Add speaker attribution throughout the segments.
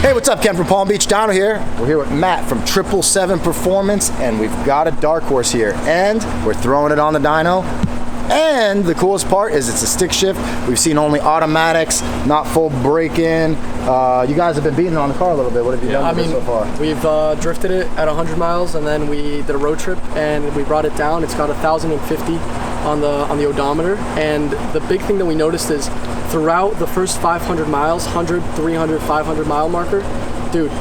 Speaker 1: Hey, what's up? Ken from Palm Beach Dyno here. We're here with Matt from 777 Performance, and we've got a Darkhorse here, and we're throwing it on the dyno. And the coolest part is it's a stick shift. We've seen only automatics, not full break-in. You guys have been beating it on the car a little bit. What have you done with it so far?
Speaker 2: We've drifted it at 100 miles, and then we did a road trip, and we brought it down. It's got 1,050 on the odometer, and the big thing that we noticed is throughout the first 500 miles, 100, 300, 500 mile marker, dude,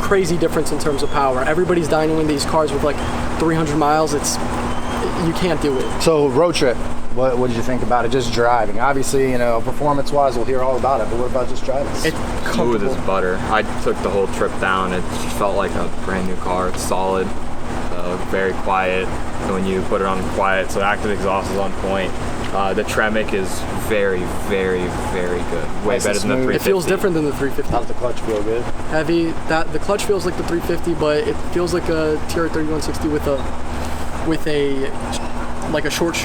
Speaker 2: crazy difference in terms of power. Everybody's dynoing these cars with like 300 miles. You can't do it.
Speaker 1: So road trip, what did you think about it? Just driving, obviously, you know, performance-wise, we'll hear all about it. But what about just driving?
Speaker 3: It's smooth as butter. I took the whole trip down. It just felt like a brand new car. It's solid, very quiet. And when you put it on quiet, so active exhaust is on point. The Tremec is very, very, very good. Way better than the 350.
Speaker 2: It feels different than the 350.
Speaker 1: How's the clutch feel? Good?
Speaker 2: Heavy. The clutch feels like the 350, but it feels like a TR3160 with a short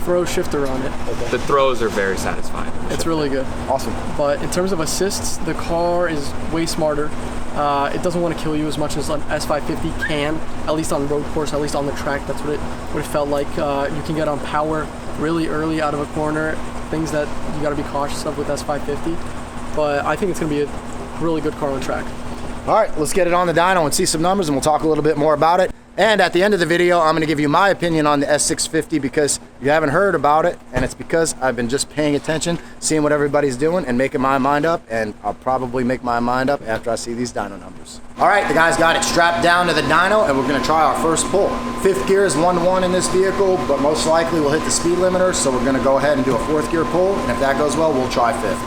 Speaker 2: throw shifter on it.
Speaker 3: Okay. The throws are very satisfying.
Speaker 2: It's really good.
Speaker 1: Awesome.
Speaker 2: But in terms of assists, the car is way smarter. It doesn't want to kill you as much as an S650 can, at least on road course, at least on the track. That's what it felt like. You can get on power really early out of a corner, things that you got to be cautious of with S650. But I think it's going to be a really good car on track.
Speaker 1: All right, let's get it on the dyno and see some numbers, and we'll talk a little bit more about it. And at the end of the video, I'm going to give you my opinion on the S650 because you haven't heard about it, and it's because I've been just paying attention, seeing what everybody's doing, and making my mind up, and I'll probably make my mind up after I see these dyno numbers. All right, the guys got it strapped down to the dyno, and we're going to try our first pull. Fifth gear is 1-1 in this vehicle, but most likely we'll hit the speed limiter, so we're going to go ahead and do a fourth gear pull, and if that goes well, we'll try fifth.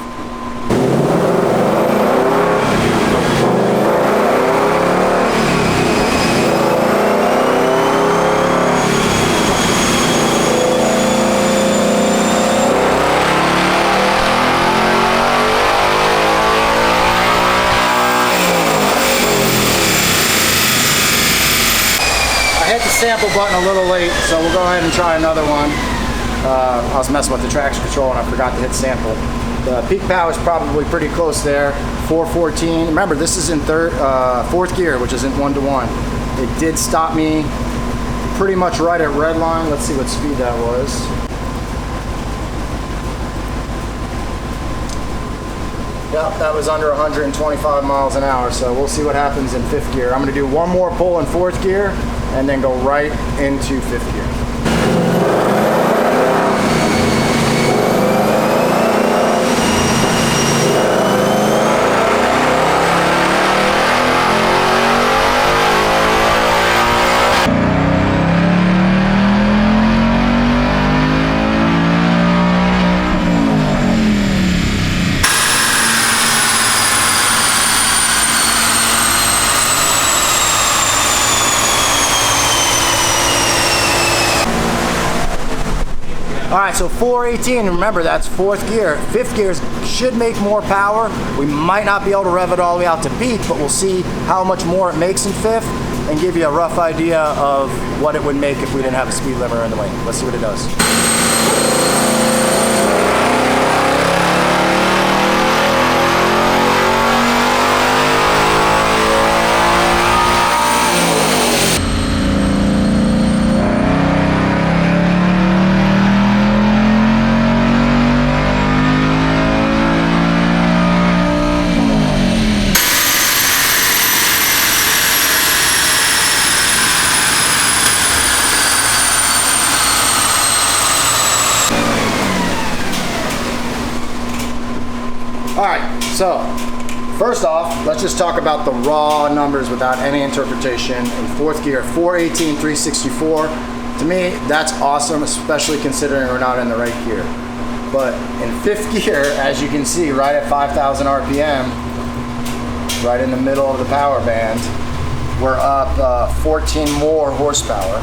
Speaker 1: Sample button a little late, so we'll go ahead and try another one. I was messing with the traction control and I forgot to hit sample. The peak power is probably pretty close there, 414. Remember, this is in fourth gear, which isn't 1-1. It did stop me pretty much right at red line. Let's see what speed that was. Yep, that was under 125 miles an hour, so we'll see what happens in fifth gear. I'm going to do one more pull in fourth gear and then go right into fifth gear. All right, so 418, remember that's fourth gear. Fifth gear should make more power. We might not be able to rev it all the way out to peak, but we'll see how much more it makes in fifth and give you a rough idea of what it would make if we didn't have a speed limiter in the way. Let's see what it does. All right, so first off, let's just talk about the raw numbers without any interpretation. In fourth gear, 418, 364. To me, that's awesome, especially considering we're not in the right gear. But in fifth gear, as you can see, right at 5,000 RPM, right in the middle of the power band, we're up 14 more horsepower.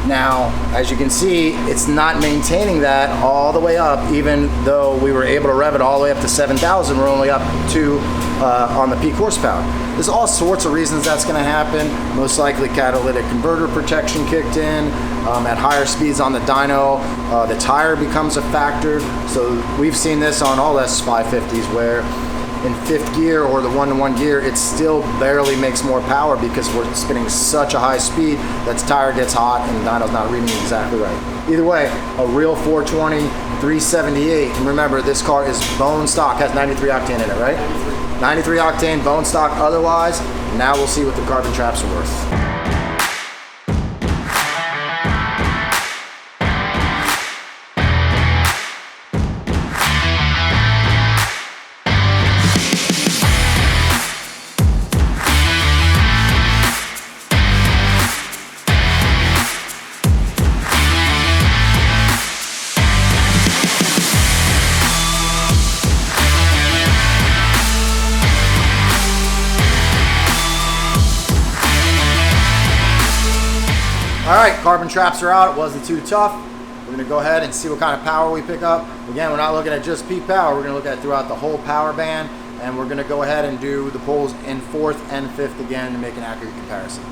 Speaker 1: Now, as you can see, it's not maintaining that all the way up, even though we were able to rev it all the way up to 7,000, we're only up to on the peak horsepower. There's all sorts of reasons that's going to happen. Most likely catalytic converter protection kicked in. At higher speeds on the dyno, the tire becomes a factor. So we've seen this on all S550s where in 5th gear or the 1-to-1 gear, it still barely makes more power because we're spinning such a high speed that the tire gets hot and the dyno's not reading exactly right. Either way, a real 420, 378, and remember this car is bone stock, has 93 octane in it, right? 93 octane, bone stock otherwise. Now we'll see what the carbon traps are worth. All right, carbon traps are out. It wasn't too tough. We're gonna go ahead and see what kind of power we pick up. Again, we're not looking at just peak power. We're gonna look at throughout the whole power band, and we're gonna go ahead and do the pulls in 4th and 5th again to make an accurate comparison.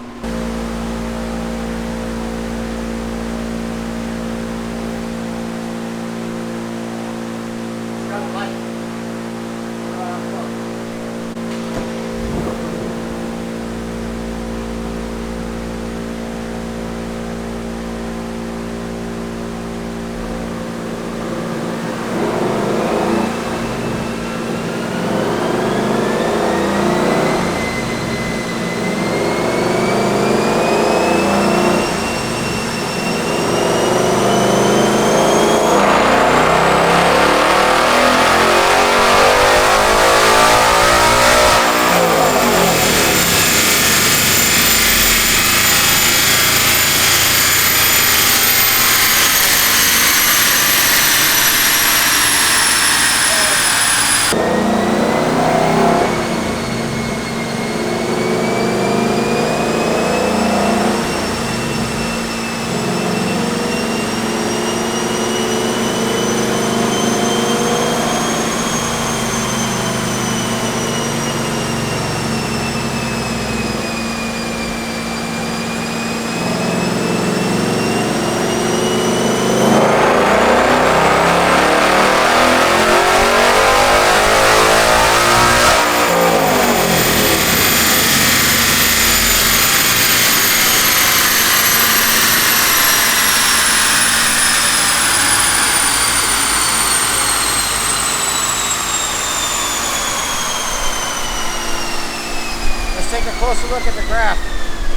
Speaker 1: Take a closer look at the graph.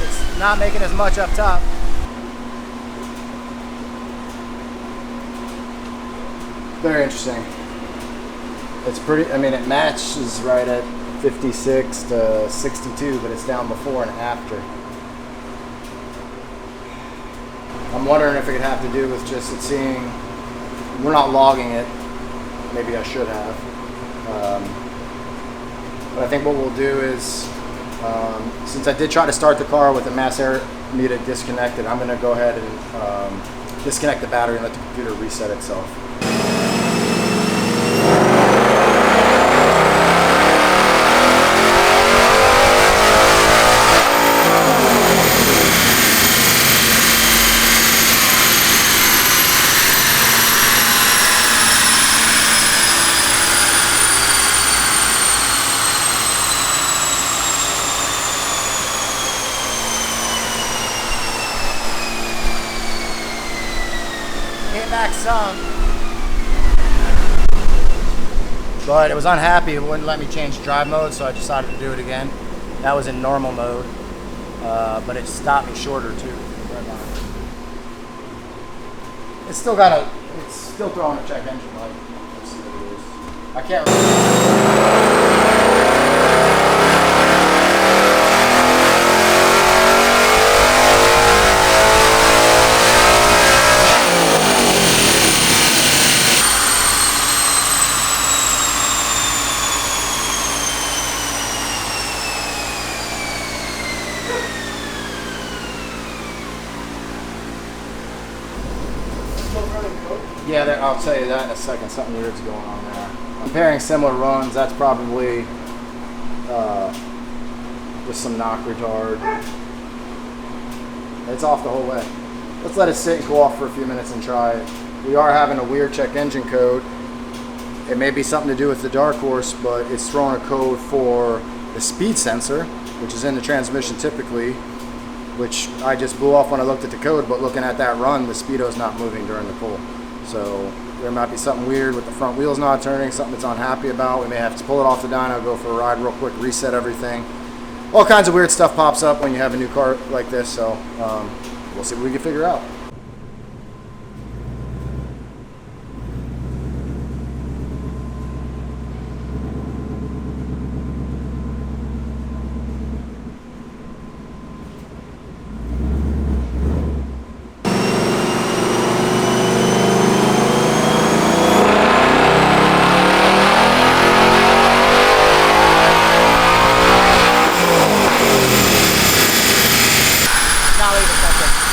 Speaker 1: It's not making as much up top. Very interesting. It's pretty, I mean, it matches right at 56 to 62, but it's down before and after. I'm wondering if it could have to do with just it seeing, we're not logging it. Maybe I should have. But I think what we'll do is, since I did try to start the car with the mass air meter disconnected, I'm going to go ahead and disconnect the battery and let the computer reset itself. Came back some, but it was unhappy. It wouldn't let me change drive mode, so I decided to do it again. That was in normal mode, but it stopped me shorter too. It's still got a, it's still throwing a check engine light. Let's see what it is. I can't really. Yeah, I'll tell you that in a second. Something weird's going on there. Comparing similar runs, that's probably just some knock retard. It's off the whole way. Let's let it sit and cool off for a few minutes and try it. We are having a weird check engine code. it may be something to do with the Darkhorse, but it's throwing a code for the speed sensor, which is in the transmission typically, which I just blew off when I looked at the code, but looking at that run, the speedo's not moving during the pull. So there might be something weird with the front wheels not turning, something it's unhappy about. We may have to pull it off the dyno, go for a ride real quick, reset everything. All kinds of weird stuff pops up when you have a new car like this, so we'll see what we can figure out.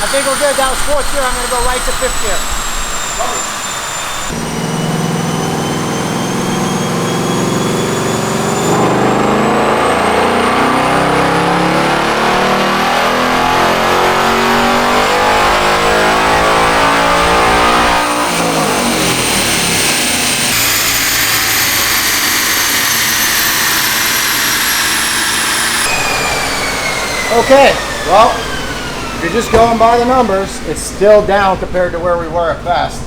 Speaker 4: I think we're good. That was 4th gear. I'm going to go right to 5th gear.
Speaker 1: Okay, well, if you're just going by the numbers, it's still down compared to where we were at best.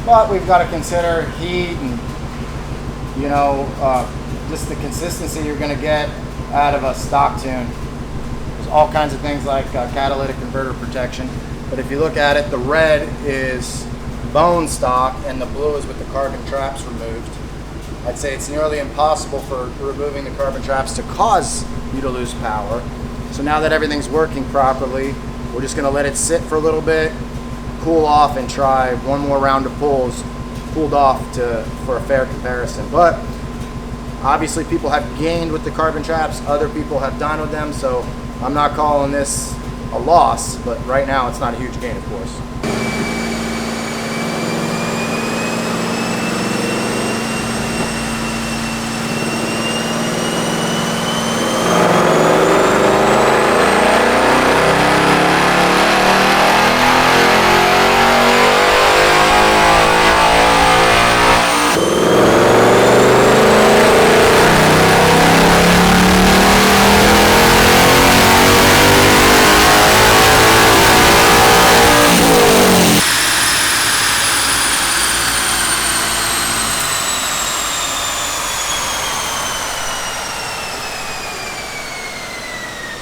Speaker 1: But we've got to consider heat and, you know, just the consistency you're going to get out of a stock tune. There's all kinds of things like catalytic converter protection. But if you look at it, the red is bone stock and the blue is with the carbon traps removed. I'd say it's nearly impossible for removing the carbon traps to cause you to lose power. So now that everything's working properly, we're just gonna let it sit for a little bit, cool off, and try one more round of pulls, cooled off for a fair comparison. But obviously people have gained with the carbon traps, other people have dynoed them, so I'm not calling this a loss, but right now it's not a huge gain, of course.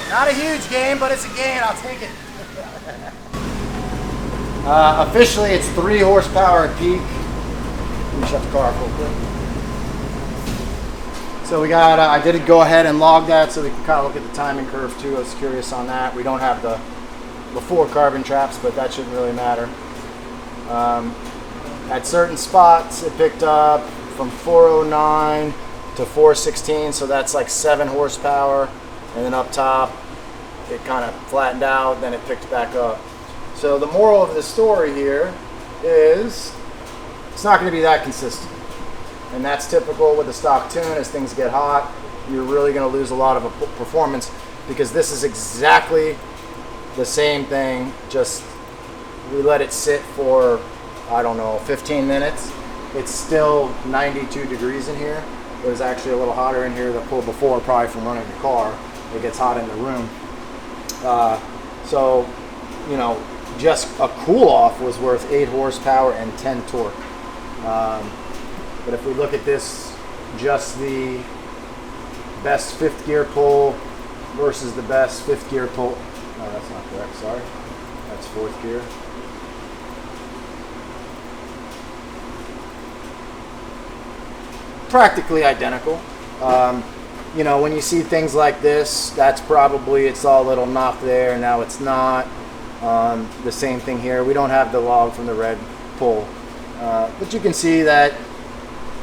Speaker 1: Not a huge gain, but it's a gain. I'll take it. Officially, it's 3 horsepower at peak. Let me shut the car off real quick. So we got, I did go ahead and log that so we can kind of look at the timing curve too. I was curious on that. We don't have the 4 carbon traps, but that shouldn't really matter. At certain spots, it picked up from 409 to 416, so that's like 7 horsepower. And then up top, it kind of flattened out, then it picked back up. So the moral of the story here is it's not going to be that consistent. And that's typical with the stock tune. As things get hot, you're really going to lose a lot of performance, because this is exactly the same thing, just we let it sit for, I don't know, 15 minutes. It's still 92 degrees in here. It was actually a little hotter in here the pull before, probably from running the car. It gets hot in the room. So, you know, just a cool off was worth 8 horsepower and 10 torque. But if we look at this, just the best 5th gear pull versus the best 5th gear pull. No, that's not correct, sorry. That's 4th gear. Practically identical. You know, when you see things like this, that's probably, it's all a little knock there, now it's not. The same thing here. We don't have the log from the red pull. But you can see that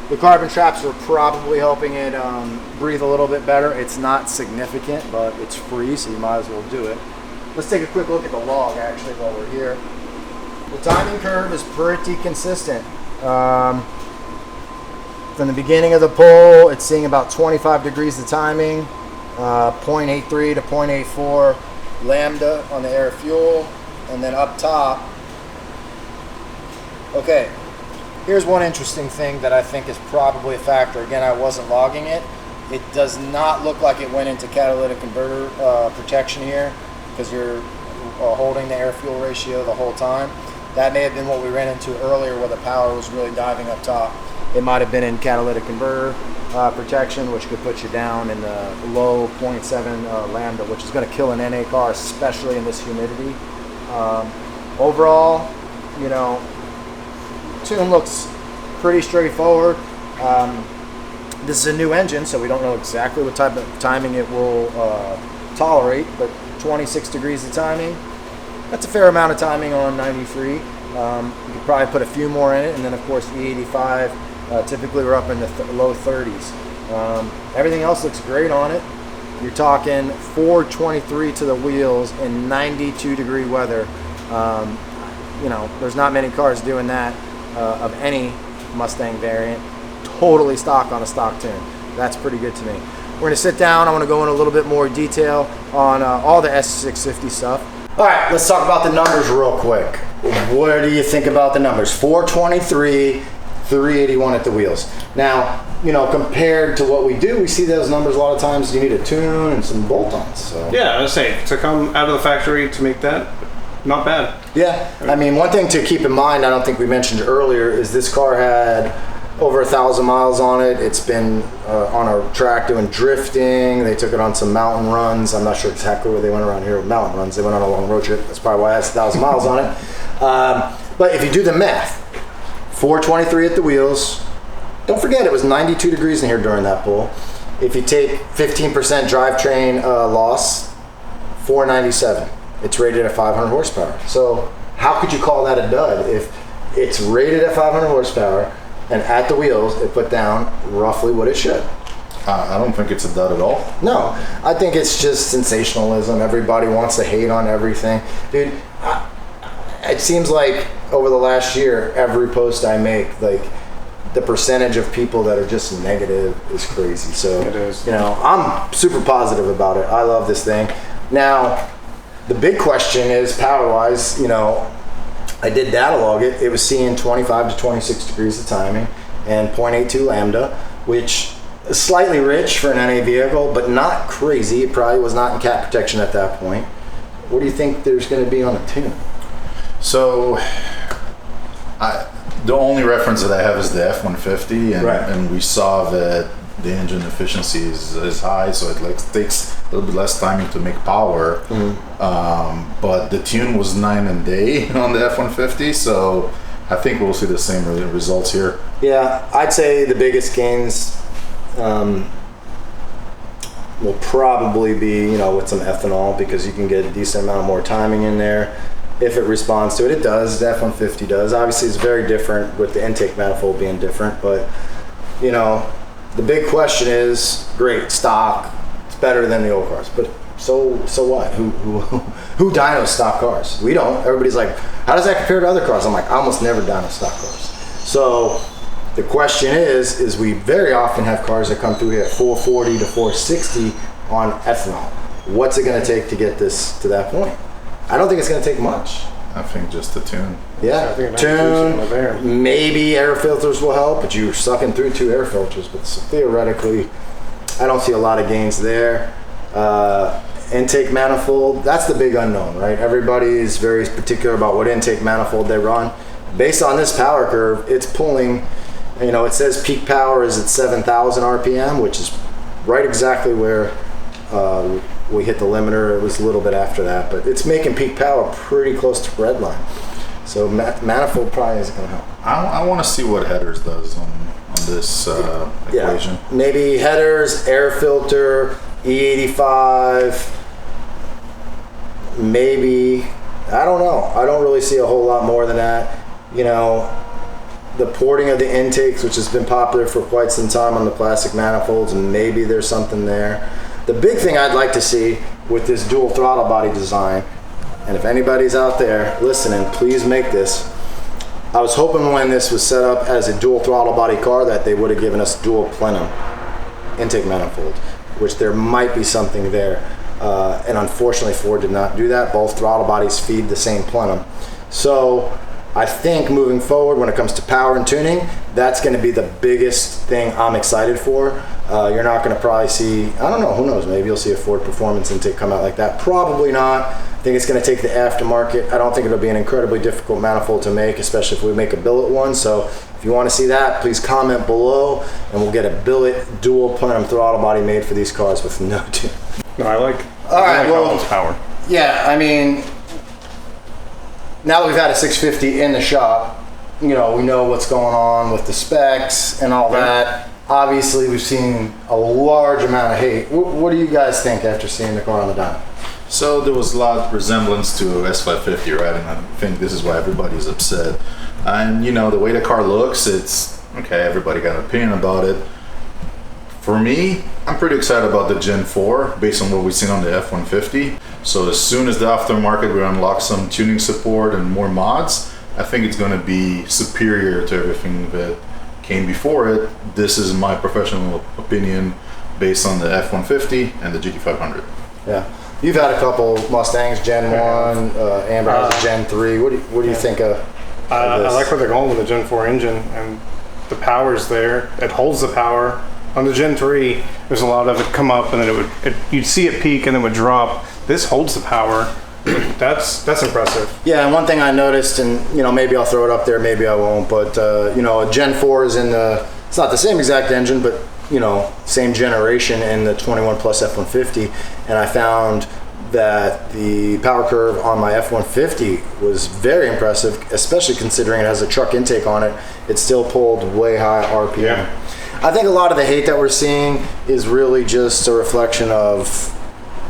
Speaker 1: the carbon traps were probably helping it breathe a little bit better. It's not significant, but it's free, so you might as well do it. Let's take a quick look at the log, actually, while we're here. The timing curve is pretty consistent. From the beginning of the pull, it's seeing about 25 degrees of timing, 0.83 to 0.84 lambda on the air fuel, and then up top. Okay, Here's one interesting thing that I think is probably a factor. Again, I wasn't logging it. It does not look like it went into catalytic converter protection here, because you're holding the air-fuel ratio the whole time. That may have been what we ran into earlier, where the power was really diving up top. It might have been in catalytic converter protection, which could put you down in the low 0.7 lambda, which is going to kill an NA car, especially in this humidity. Overall, you know, tune looks pretty straightforward. This is a new engine, so we don't know exactly what type of timing it will tolerate, but 26 degrees of timing, that's a fair amount of timing on 93. You could probably put a few more in it, and then of course E85, typically we're up in the low 30s. Everything else looks great on it. You're talking 423 to the wheels in 92 degree weather. You know, there's not many cars doing that of any Mustang variant. Totally stock on a stock tune. That's pretty good to me. We're going to sit down. I want to go in a little bit more detail on all the S650 stuff. All right, let's talk about the numbers real quick. What do you think about the numbers? 423, 381 at the wheels. Now, you know, compared to what we do, we see those numbers a lot of times. You need a tune and some bolt-ons. So.
Speaker 5: Yeah, I was saying, to come out of the factory to make that, not bad.
Speaker 1: Yeah, I mean, one thing to keep in mind, I don't think we mentioned earlier, is this car had over 1,000 miles on it. It's been on a track doing drifting. They took it on some mountain runs. I'm not sure exactly where they went around here with mountain runs. They went on a long road trip. That's probably why it has 1,000 miles on it. But if you do the math, 423 at the wheels. Don't forget, it was 92 degrees in here during that pull. If you take 15% drivetrain loss, 497. It's rated at 500 horsepower. So how could you call that a dud if it's rated at 500 horsepower and at the wheels it put down roughly what it should?
Speaker 6: I don't think it's a dud at all.
Speaker 1: No, I think it's just sensationalism. Everybody wants to hate on everything. Dude, it seems like over the last year, every post I make, like, the percentage of people that are just negative is crazy. So,
Speaker 5: it is.
Speaker 1: You know, I'm super positive about it. I love this thing. Now, the big question is power-wise, you know, I did data log it. It was seeing 25 to 26 degrees of timing and 0.82 lambda, which is slightly rich for an NA vehicle, but not crazy. It probably was not in cat protection at that point. What do you think there's going to be on a tune?
Speaker 6: So, the only reference that I have is the F-150, and,
Speaker 1: right.
Speaker 6: And we saw that the engine efficiency is high, so it takes a little bit less timing to make power. Mm-hmm. But the tune was 9 and day on the F-150, so I think we'll see the same results here.
Speaker 1: Yeah, I'd say the biggest gains will probably be, you know, with some ethanol, because you can get a decent amount more timing in there. If it responds to it, it does. The F-150 does. Obviously, it's very different with the intake manifold being different, but, you know, the big question is, great, stock, it's better than the old cars, but so what? Who dynos stock cars? We don't. Everybody's like, how does that compare to other cars? I'm like, I almost never dyno stock cars. So the question is we very often have cars that come through here at 440 to 460 on ethanol. What's it going to take to get this to that point? I don't think it's going to take much.
Speaker 6: I think just the tune.
Speaker 1: Yeah, tune, maybe air filters will help, but you're sucking through 2 air filters. But theoretically, I don't see a lot of gains there. Intake manifold, that's the big unknown, right? Everybody is very particular about what intake manifold they run. Based on this power curve, it's pulling, you know, it says peak power is at 7,000 RPM, which is right exactly where we hit the limiter. It was a little bit after that, but it's making peak power pretty close to red line. So manifold probably isn't going to help.
Speaker 6: I want to see what headers does on this equation.
Speaker 1: Yeah, maybe headers, air filter, E85, maybe. I don't know. I don't really see a whole lot more than that. You know, the porting of the intakes, which has been popular for quite some time on the plastic manifolds, and maybe there's something there. The big thing I'd like to see with this dual throttle body design, and if anybody's out there listening, please make this. I was hoping when this was set up as a dual throttle body car that they would have given us dual plenum intake manifold, which there might be something there. And unfortunately Ford did not do that. Both throttle bodies feed the same plenum. So I think moving forward when it comes to power and tuning, that's going to be the biggest thing I'm excited for. You're not going to probably see, I don't know, who knows, maybe you'll see a Ford Performance intake come out like that. Probably not. I think it's going to take the aftermarket. I don't think it'll be an incredibly difficult manifold to make, especially if we make a billet one. So if you want to see that, please comment below and we'll get a billet dual plenum throttle body made for these cars with no tune.
Speaker 5: No, I like
Speaker 1: well,
Speaker 5: power.
Speaker 1: Yeah, I mean, now that we've had a 650 in the shop, you know, we know what's going on with the specs and all that. Obviously, we've seen a large amount of hate. What do you guys think after seeing the car on the dyno?
Speaker 6: So there was a lot of resemblance to S550, right? And I think this is why everybody's upset. And you know, the way the car looks, it's okay, everybody got an opinion about it. For me, I'm pretty excited about the Gen 4 based on what we've seen on the F-150. So as soon as the aftermarket, we unlock some tuning support and more mods, I think it's going to be superior to everything that came before it. This is my professional opinion based on the F-150 and the GT500.
Speaker 1: Yeah. You've had a couple Mustangs, Gen 1, Amber has a Gen 3. What do you think of this?
Speaker 5: I like where they're going with the Gen 4 engine, and the power's there. It holds the power. On the Gen 3, there's a lot of it come up and then you'd see it peak and then it would drop. This holds the power. That's impressive.
Speaker 1: Yeah, and one thing I noticed, and you know, maybe I'll throw it up there, maybe I won't, but you know, Gen 4 is in the, it's not the same exact engine, but you know, same generation in the 21 Plus F-150, and I found that the power curve on my F-150 was very impressive, especially considering it has a truck intake on it. It still pulled way high RPM. Yeah. I think a lot of the hate that we're seeing is really just a reflection of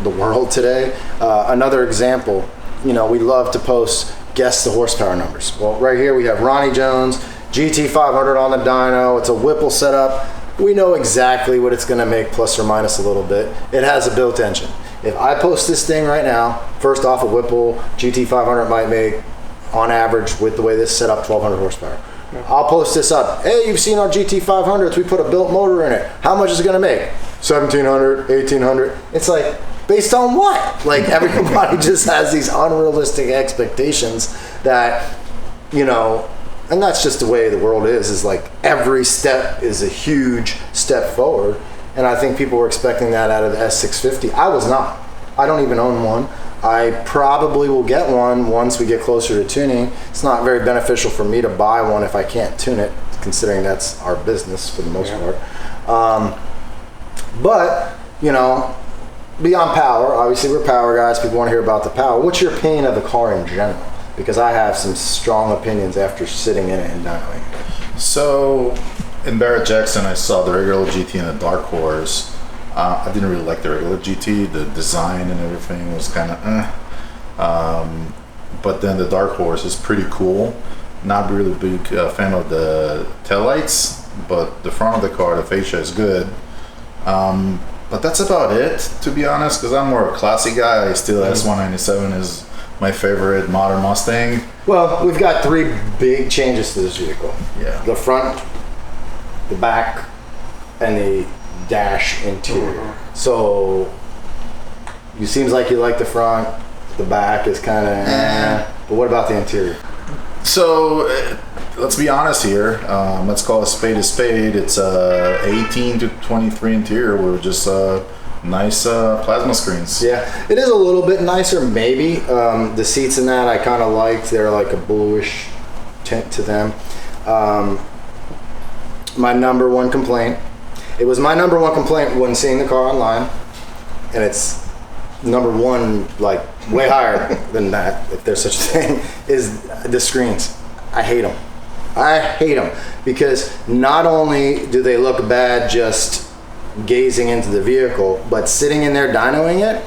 Speaker 1: the world today. Another example, you know, we love to post guess the horsepower numbers. Well, right here we have Ronnie Jones, GT500 on the dyno. It's a Whipple setup. We know exactly what it's going to make plus or minus a little bit. It has a built engine. If I post this thing right now, first off, a Whipple GT500 might make, on average, with the way this is set up, 1,200 horsepower. I'll post this up. Hey, you've seen our GT500s. We put a built motor in it. How much is it going to make? 1,700, 1,800. It's like, based on what? Like, everybody just has these unrealistic expectations that, you know, and that's just the way the world is like every step is a huge step forward. And I think people were expecting that out of the S650. I was not. I don't even own one. I probably will get one once we get closer to tuning. It's not very beneficial for me to buy one if I can't tune it, considering that's our business for the most part. But, you know, beyond power, obviously we're power guys. People want to hear about the power. What's your opinion of the car in general? Because I have some strong opinions after sitting in it and dynoing it.
Speaker 6: So, in Barrett-Jackson, I saw the regular GT and the Darkhorse. I didn't really like the regular GT. The design and everything was kind of but then the Darkhorse is pretty cool. Not really big fan of the taillights, but the front of the car, the fascia is good. But that's about it, to be honest, because I'm more of a classy guy. Still, S197 is my favorite modern Mustang.
Speaker 1: Well, we've got three big changes to this vehicle.
Speaker 6: Yeah.
Speaker 1: The front, the back, and the dash interior. So, it seems like you like the front. The back is kind of but what about the interior?
Speaker 6: So, let's be honest here. Let's call a spade. It's 18 to 23 interior with just nice plasma screens.
Speaker 1: Yeah, it is a little bit nicer, maybe. The seats in that I kind of liked. They're like a bluish tint to them. My number one complaint. It was my number one complaint when seeing the car online, and it's number one, like way higher than that, if there's such a thing, is the screens. I hate them. I hate them because not only do they look bad just gazing into the vehicle, but sitting in there dynoing it,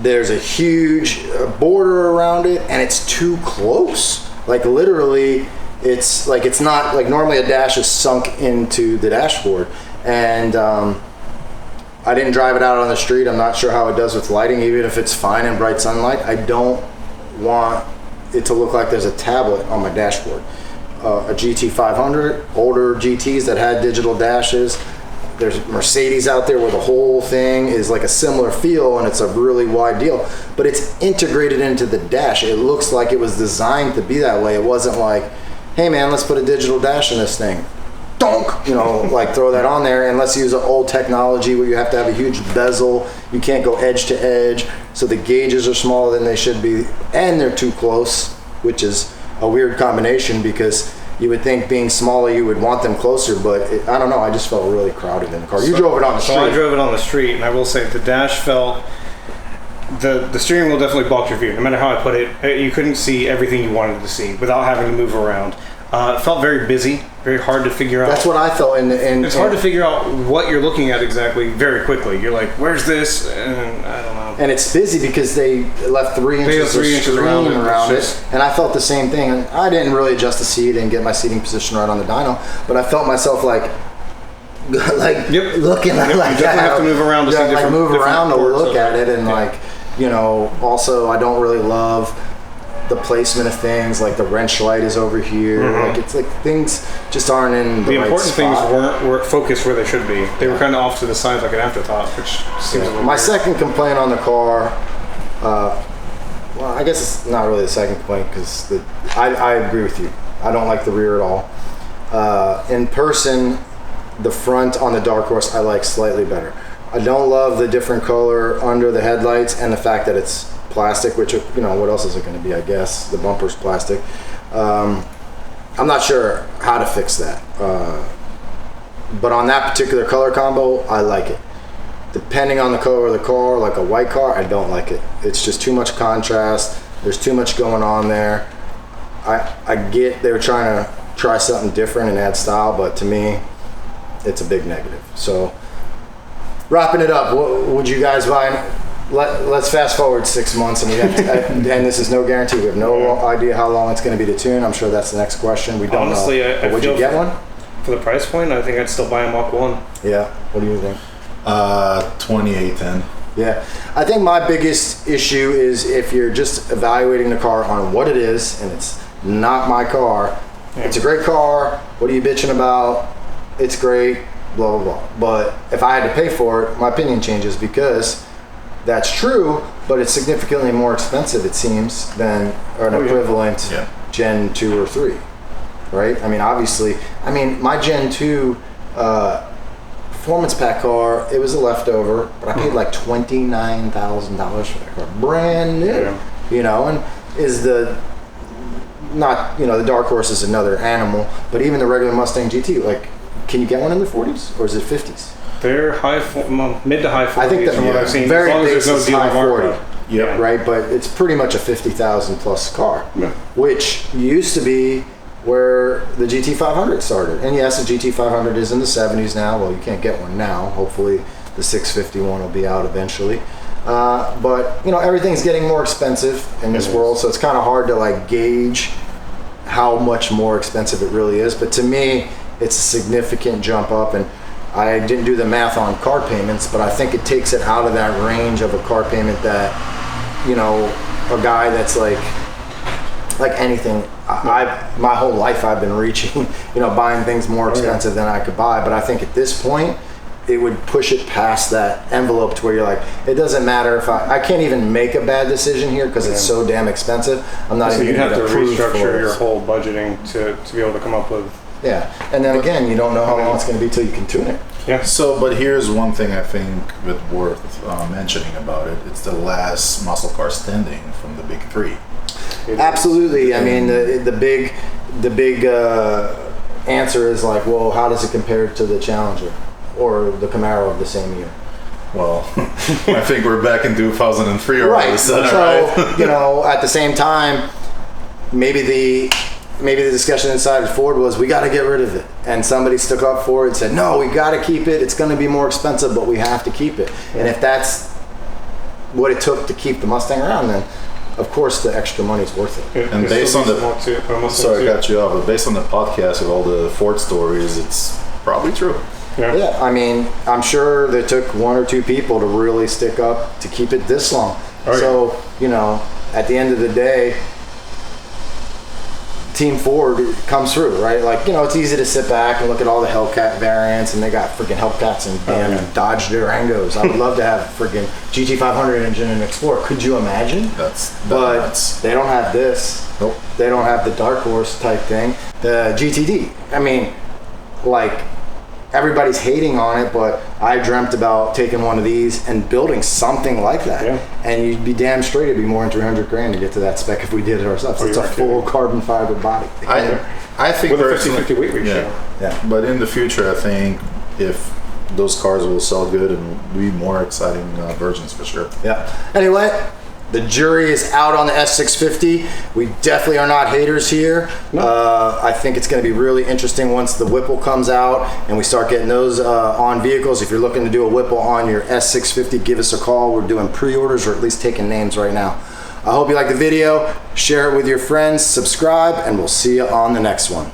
Speaker 1: there's a huge border around it and it's too close. Like literally, it's like, it's not like normally a dash is sunk into the dashboard. And I didn't drive it out on the street. I'm not sure how it does with lighting, even if it's fine in bright sunlight. I don't want it to look like there's a tablet on my dashboard. A GT500, older GTs that had digital dashes, there's Mercedes out there where the whole thing is like a similar feel and it's a really wide deal, but it's integrated into the dash. It looks like it was designed to be that way. It wasn't like, hey man, let's put a digital dash in this thing. Donk! You know, like throw that on there, and let's use an old technology where you have to have a huge bezel. You can't go edge to edge, so the gauges are smaller than they should be, and they're too close, which is a weird combination because you would think being smaller you would want them closer, but I don't know, I just felt really crowded in the car. You drove it on the street.
Speaker 5: So I drove it on the street, and I will say the dash felt, the steering wheel definitely blocked your view. No matter how I put it, you couldn't see everything you wanted to see without having to move around. It felt very busy, very hard to figure out.
Speaker 1: That's what I felt.
Speaker 5: It's hard to figure out what you're looking at exactly very quickly. You're like, where's this? And I don't know.
Speaker 1: And it's busy because they left 3 inches of
Speaker 5: around
Speaker 1: it. And I felt the same thing. And I didn't really adjust the seat and get my seating position right on the dyno, but I felt myself like looking like
Speaker 5: you definitely have to move around to see different,
Speaker 1: move around to look at it, and
Speaker 5: yeah.
Speaker 1: like, you know, also I don't really love the placement of things, like the wrench light is over here. Like it's like things just aren't in the right
Speaker 5: important
Speaker 1: spot.
Speaker 5: things weren't focused where they should be. They were kind of off to the sides like an afterthought, which seems a little
Speaker 1: My
Speaker 5: weird.
Speaker 1: second complaint on the car, well, I guess it's not really the second complaint because I agree with you. I don't like the rear at all. In person, the front on the Darkhorse I like slightly better. I don't love the different color under the headlights and the fact that it's plastic, which, you know, what else is it going to be? I guess the bumper's plastic. I'm not sure how to fix that, but on that particular color combo I like it. Depending on the color of the car, like a white car, I don't like it. It's just too much contrast. There's too much going on there. I get they were trying to try something different and add style, but to me it's a big negative. So wrapping it up, what would you guys buy? Let's fast forward 6 months, and we have to, and this is no guarantee. We have no idea how long it's going to be to tune. I'm sure that's the next question. We don't
Speaker 5: Honestly,
Speaker 1: know.
Speaker 5: I
Speaker 1: Would you get one?
Speaker 5: For the price point, I think I'd still buy a Mach 1.
Speaker 1: Yeah. What do you think?
Speaker 6: 2810.
Speaker 1: Yeah. I think my biggest issue is if you're just evaluating the car on what it is, and it's not my car. Yeah. It's a great car. What are you bitching about? It's great. Blah blah blah. But if I had to pay for it, my opinion changes because that's true, but it's significantly more expensive, it seems, than an equivalent Gen 2 or 3, right? I mean, obviously, my Gen 2 performance pack car, it was a leftover, but I paid like $29,000 for that car, brand new, you know, and is the, not, you know, the Darkhorse is another animal, but even the regular Mustang GT, like, can you get one in the 40s, or is it 50s?
Speaker 5: They're mid to high 40s.
Speaker 1: I think that
Speaker 5: from what I've seen.
Speaker 1: very
Speaker 5: as long as
Speaker 1: base
Speaker 5: there's no
Speaker 1: is
Speaker 5: dealer
Speaker 1: high 40.
Speaker 5: markup.
Speaker 1: Yeah, right. But it's pretty much a 50,000 plus car,
Speaker 5: Yeah.
Speaker 1: which used to be where the GT500 started. And yes, the GT500 is in the 70s now. Well, you can't get one now. Hopefully, the 650 one will be out eventually. But you know, everything's getting more expensive in this world, so it's kind of hard to like gauge how much more expensive it really is. But to me, it's a significant jump up, and I didn't do the math on car payments, but I think it takes it out of that range of a car payment that, you know, a guy that's like anything. My whole life I've been reaching, you know, buying things more expensive than I could buy. But I think at this point, it would push it past that envelope to where you're like, it doesn't matter if I can't even make a bad decision here because it's so damn expensive. I'm not even
Speaker 5: you'd
Speaker 1: going
Speaker 5: have
Speaker 1: to
Speaker 5: to restructure your whole budgeting to be able to come up with.
Speaker 1: Yeah, and then again, you don't know how long it's going to be till you can tune it.
Speaker 5: Yeah.
Speaker 6: So, but here's one thing I think that's worth mentioning about it. It's the last muscle car standing from the big three.
Speaker 1: Absolutely. I mean, the big answer is like, well, how does it compare to the Challenger or the Camaro of the same year?
Speaker 6: Well, I think we're back in 2003 already.
Speaker 1: Right.
Speaker 6: So,
Speaker 1: right? You know, at the same time, maybe the discussion inside of Ford was we got to get rid of it, and somebody stuck up for it and said, no, we got to keep it. It's going to be more expensive, but we have to keep it. And if that's what it took to keep the Mustang around, then of course the extra money is worth it.
Speaker 6: And based on the sorry, I cut you off, but based on the podcast with all the Ford stories, it's probably true.
Speaker 1: Yeah, I mean, I'm sure they took one or two people to really stick up to keep it this long. So, you know, at the end of the day, Team Ford comes through, right? Like, you know, it's easy to sit back and look at all the Hellcat variants, and they got freaking Hellcats and damn Dodge Durangos. I would love to have freaking GT500 engine and Explorer. Could you imagine? But
Speaker 6: nuts.
Speaker 1: they don't have this.
Speaker 6: Nope.
Speaker 1: They don't have the Darkhorse type thing. The GTD. I mean, like, everybody's hating on it, but I dreamt about taking one of these and building something like that.
Speaker 5: Yeah.
Speaker 1: And you'd be damn straight, it'd be more than 300 grand to get to that spec if we did it ourselves. It's a full carbon fiber body.
Speaker 6: I think
Speaker 5: With a
Speaker 6: personally-
Speaker 5: 50-50 weight ratio.
Speaker 1: Yeah.
Speaker 6: But in the future, I think if those cars will sell good and be more exciting versions for sure.
Speaker 1: Yeah. Anyway, the jury is out on the S650. We definitely are not haters here. I think it's going to be really interesting once the Whipple comes out and we start getting those on vehicles. If you're looking to do a Whipple on your S650, give us a call. We're doing pre-orders, or at least taking names right now. I hope you like the video. Share it with your friends, subscribe, and we'll see you on the next one.